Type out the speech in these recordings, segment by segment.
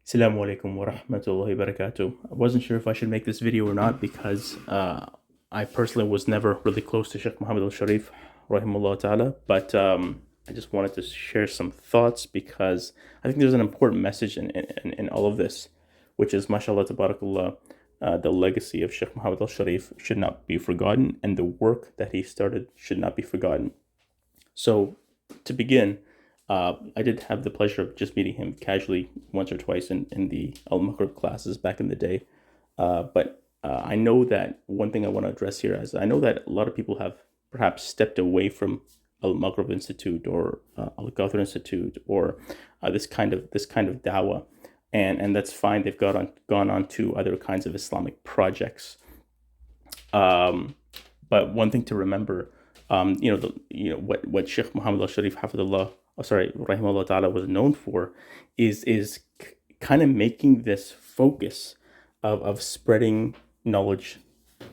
s.a.w wa rahmatullahi wa barakatuh. I wasn't sure if I should make this video or not because I personally was never really close to Shaykh Muhammad AlShareef, rahimullah ta'ala, but I just wanted to share some thoughts because I think there's an important message in all of this, which is, mashallah, tabarakallah, the legacy of Shaykh Muhammad AlShareef should not be forgotten, and the work that he started should not be forgotten. So, to begin, I did have the pleasure of just meeting him casually once or twice in the Al Maghrib classes back in the day. But I know that one thing I want to address here is I know that a lot of people have perhaps stepped away from Al Maghrib Institute or Al Gawthar Institute or this kind of dawah, and that's fine. They've gone on to other kinds of Islamic projects. But one thing to remember, what Shaykh Muhammad AlShareef Hafidullah, Rahimahullah Ta'ala was known for is kind of making this focus of spreading knowledge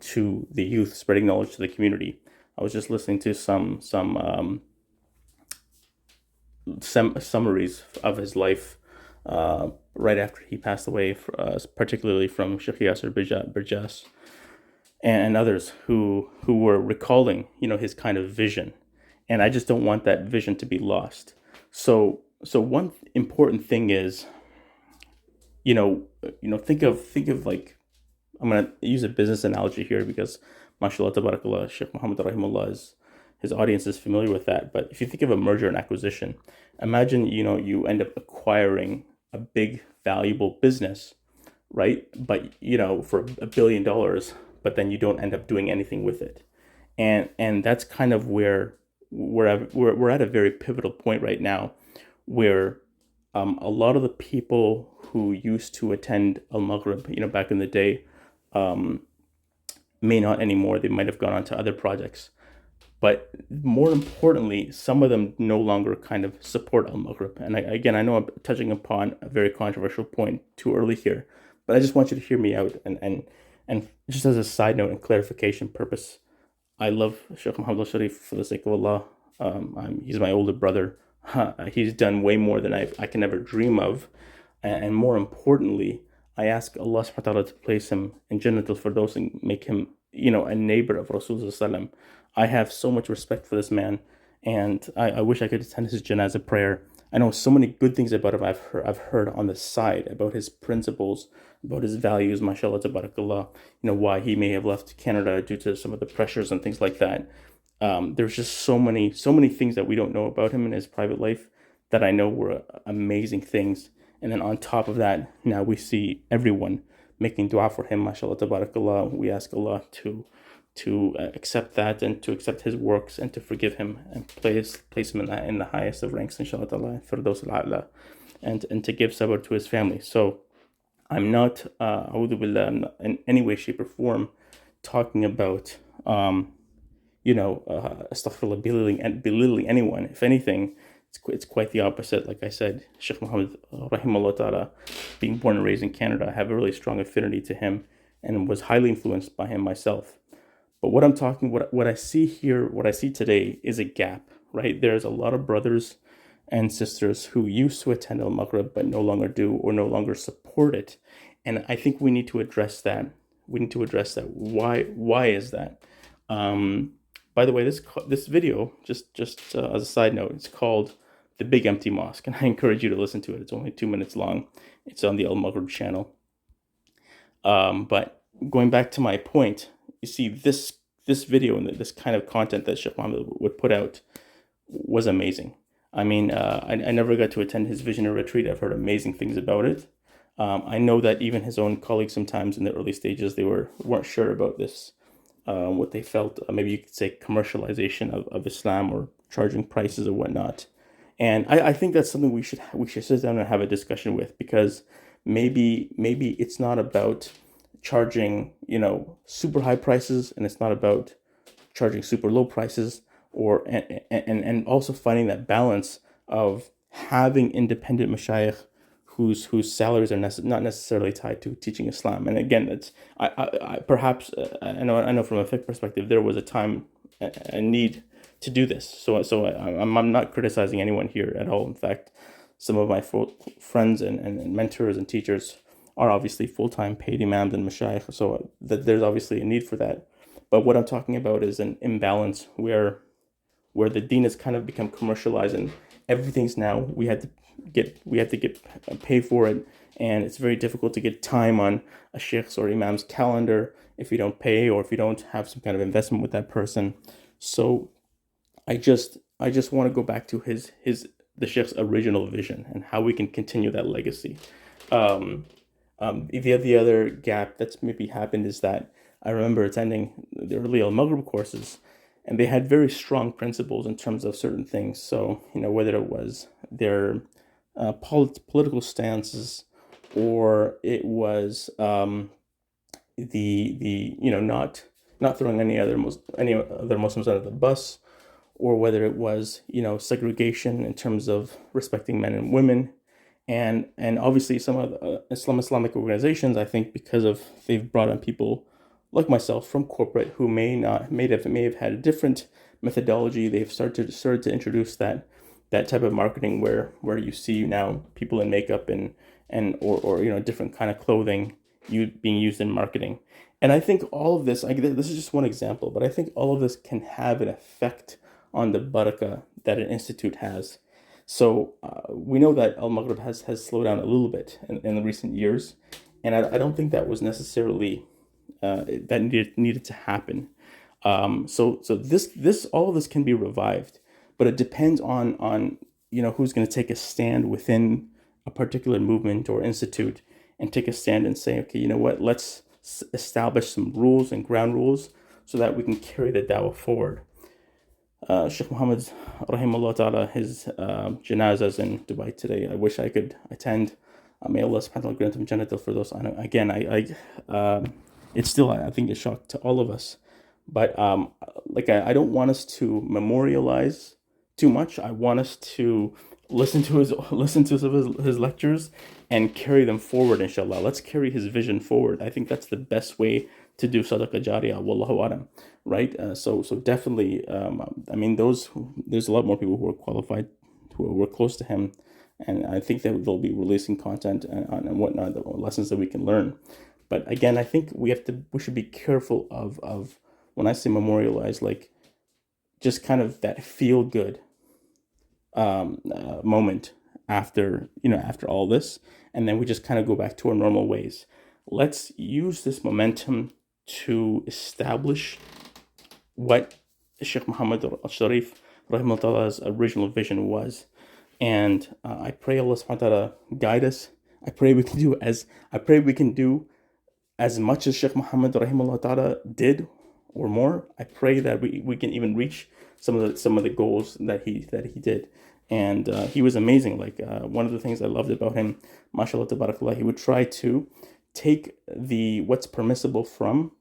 to the youth, spreading knowledge to the community. I was just listening to some summaries of his life right after he passed away, particularly from Sheikh Yasser Birjas and others who were recalling, his kind of vision, and I just don't want that vision to be lost. So one important thing is, think of like, I'm gonna use a business analogy here because, mashallah, tabarakallah, Shaykh Muhammad rahimullah is his audience is familiar with that. But if you think of a merger and acquisition, imagine you end up acquiring a big valuable business, right? But for $1 billion, but then you don't end up doing anything with it, and that's kind of where we're at a very pivotal point right now, where a lot of the people who used to attend Al Maghrib, back in the day, may not anymore. They might have gone on to other projects. But more importantly, some of them no longer kind of support Al Maghrib. And again, I know I'm touching upon a very controversial point too early here, but I just want you to hear me out. And just as a side note and clarification purpose, I love Shaykh Muhammad AlShareef for the sake of Allah. He's my older brother. He's done way more than I can ever dream of. And more importantly, I ask Allah subhanahu wa ta'ala to place him in Jannat al Firdaus and make him, a neighbor of RasulAllah. I have so much respect for this man, and I wish I could attend his janazah prayer. I know so many good things about him. I've heard on the side about his principles, about his values, mashallah, tabarakallah, why he may have left Canada due to some of the pressures and things like that. There's just so many things that we don't know about him in his private life that I know were amazing things. And then on top of that, now we see everyone making dua for him, mashallah, tabarakallah. We ask Allah to accept that and to accept his works and to forgive him and place him in the highest of ranks, inshallah ta'ala, Firdaus and to give sabr to his family. So I'm not, a'udhu billah, I'm not in any way, shape, or form talking about, astaghfirullah, belittling anyone. If anything, it's quite the opposite. Like I said, Shaykh Muhammad, rahimahullah ta'ala, being born and raised in Canada, I have a really strong affinity to him and was highly influenced by him myself. But what I see here, what I see today is a gap, right? There's a lot of brothers and sisters who used to attend Al Maghrib but no longer do or no longer support it. And I think we need to address that. Why is that? By the way, this video, just as a side note, it's called The Big Empty Mosque, and I encourage you to listen to it. It's only 2 minutes long. It's on the Al Maghrib channel. But going back to my point, you see, this video and this kind of content that Shaykh Muhammad would put out was amazing. I mean, I never got to attend his visionary retreat. I've heard amazing things about it. I know that even his own colleagues sometimes in the early stages, they weren't sure about this, what they felt, maybe you could say commercialization of Islam or charging prices or whatnot. And I think that's something we should sit down and have a discussion with, because maybe it's not about charging super high prices, and it's not about charging super low prices, or and also finding that balance of having independent mashayikh whose salaries are not necessarily tied to teaching Islam. And again, it's I perhaps I know from a fiqh perspective there was a time, a need to do this. So I'm not criticizing anyone here at all. In fact, some of my friends and mentors and teachers are obviously full-time paid imams and mashayikh, so that there's obviously a need for that. But what I'm talking about is an imbalance where the deen has kind of become commercialized and everything's now we had to get pay for it, and it's very difficult to get time on a sheikh's or imam's calendar if you don't pay or if you don't have some kind of investment with that person. So I just want to go back to the sheikh's original vision and how we can continue that legacy. Um, the other gap that's maybe happened is that I remember attending the early Al Maghrib courses, and they had very strong principles in terms of certain things. So whether it was their political stances, or it was the not throwing any other Muslims under the bus, or whether it was segregation in terms of respecting men and women, and obviously some of the Islamic organizations, I think because of they've brought on people like myself from corporate who may have had a different methodology. They've started to introduce that type of marketing where you see now people in makeup or different kind of clothing being used in marketing. And I think all of this, this is just one example, but I think all of this can have an effect on the barakah that an institute has. So we know that Al Maghrib has slowed down a little bit in the recent years, and I don't think that was necessarily that needed to happen. So this all of this can be revived, but it depends on who's going to take a stand within a particular movement or institute and take a stand and say, okay, you know what, let's establish some rules and ground rules so that we can carry the dawah forward. Shaykh Muhammad rahimullah ta'ala, his janazahs in Dubai today. I wish I could attend. May Allah subhanahu wa ta'ala grant him Jannat al Firdaus. Again, it's still, I think, a shock to all of us. But I don't want us to memorialize too much. I want us to listen to his lectures and carry them forward, inshallah. Let's carry his vision forward. I think that's the best way to do sadaqah jariyah, wallahu alam, right? So definitely, there's a lot more people who are qualified, who were close to him, and I think that they'll be releasing content and whatnot, the lessons that we can learn. But again, I think we should be careful of when I say memorialize, like just kind of that feel good moment after all this, and then we just kind of go back to our normal ways. Let's use this momentum to establish what Shaykh Muhammad AlShareef rahimahullah original vision was. And I pray Allah subhanahu wa ta'ala guide us. I pray we can do as much as Shaykh Muhammad rahimahullah ta'ala did or more. I pray that we can even reach some of the goals that he did. And he was amazing. Like one of the things I loved about him, mashallah tabarakallah, he would try to take what's permissible from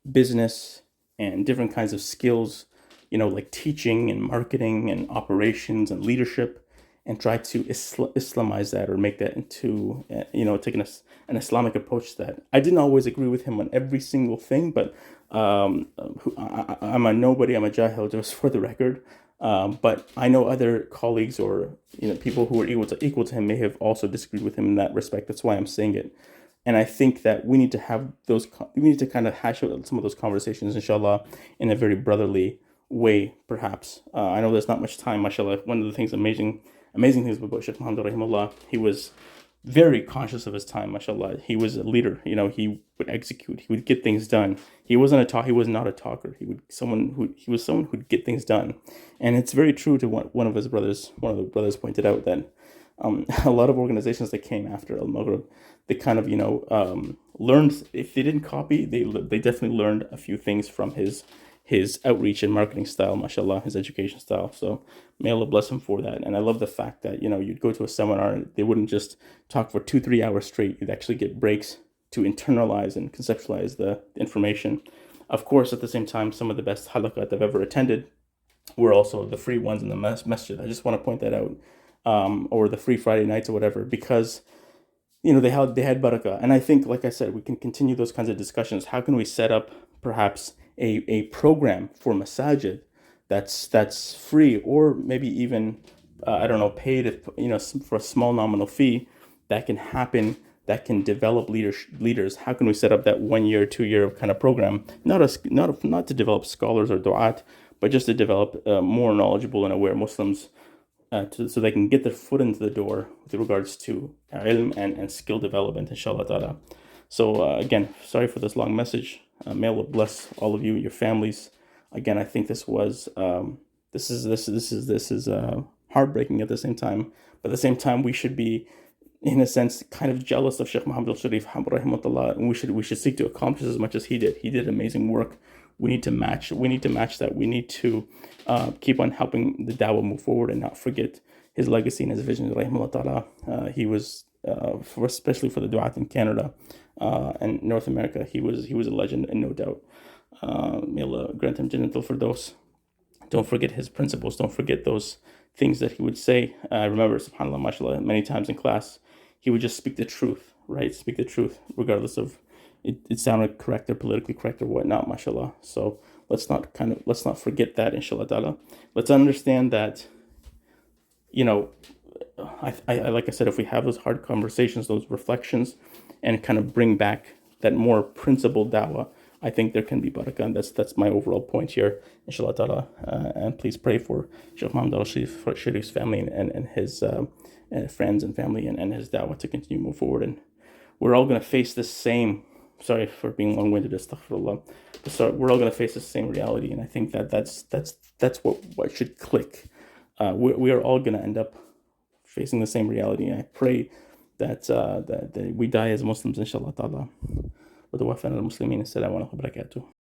business and different kinds of skills, like teaching and marketing and operations and leadership, and try to Islamize that or make that into, taking an Islamic approach to that. I didn't always agree with him on every single thing, but I'm a nobody, I'm a jahil, just for the record. But I know other colleagues or people who are equal to him may have also disagreed with him in that respect. That's why I'm saying it. And I think that we need to kind of hash out some of those conversations, inshallah, in a very brotherly way, perhaps. I know there's not much time, mashallah. One of the things, amazing things about Shaykh Muhammad rahimahullah, he was very conscious of his time, mashallah. He was a leader, he would execute, he would get things done. He was not a talker. He was someone who'd get things done. And it's very true to what one of the brothers pointed out, that a lot of organizations that came after Al Maghrib, they kind of learned, if they didn't copy, they definitely learned a few things from his outreach and marketing style, mashallah, his education style. So may Allah bless him for that. And I love the fact that you'd go to a seminar and they wouldn't just talk for 2-3 hours straight. You'd actually get breaks to internalize and conceptualize the information. Of course, at the same time, some of the best halaqat I've ever attended were also the free ones in the masjid. I just want to point that out. Or the free Friday nights or whatever, because they had barakah. And I think, like I said, we can continue those kinds of discussions. How can we set up perhaps a program for masajid that's free, or maybe even I don't know, paid for a small nominal fee, that can happen, that can develop leaders. How can we set up that 1 year, 2 year kind of program, not to develop scholars or du'at, but just to develop more knowledgeable and aware Muslims, so they can get their foot into the door with regards to ilm and skill development, inshallah ta'ala. So again, sorry for this long message. May Allah bless all of you, your families. Again, I think this is heartbreaking at the same time, but at the same time, we should be, in a sense, kind of jealous of Shaykh Muhammad AlShareef, rahimahullah, and we should seek to accomplish as much as he did. He did amazing work. We need to match that. We need to keep on helping the dawah move forward and not forget his legacy and his vision, rahimahullah ta'ala. He was, especially for the du'at in Canada and North America, he was a legend, and no doubt. May Allah grant him Jannat al Firdaus. Don't forget his principles. Don't forget those things that he would say. I remember, subhanAllah, mashallah, many times in class, he would just speak the truth, right? Speak the truth, regardless of it sounded correct or politically correct or whatnot, mashallah. So let's not forget that, inshallah ta'ala. Let's understand that, like I said, if we have those hard conversations, those reflections, and kind of bring back that more principled dawah, I think there can be barakah, and that's my overall point here, inshallah ta'ala. And please pray for Shaykh Muhammad AlShareef's family and his friends and family and his da'wah to continue to move forward. And we're all going to face this same, sorry for being long-winded, astaghfirullah, but sorry, we're all going to face the same reality, and I think that's what should click. We are all going to end up facing the same reality, and I pray that we die as Muslims, inshallah ta'ala. وتوفنا المسلمين. السلام عليكم ورحمة الله وبركاته.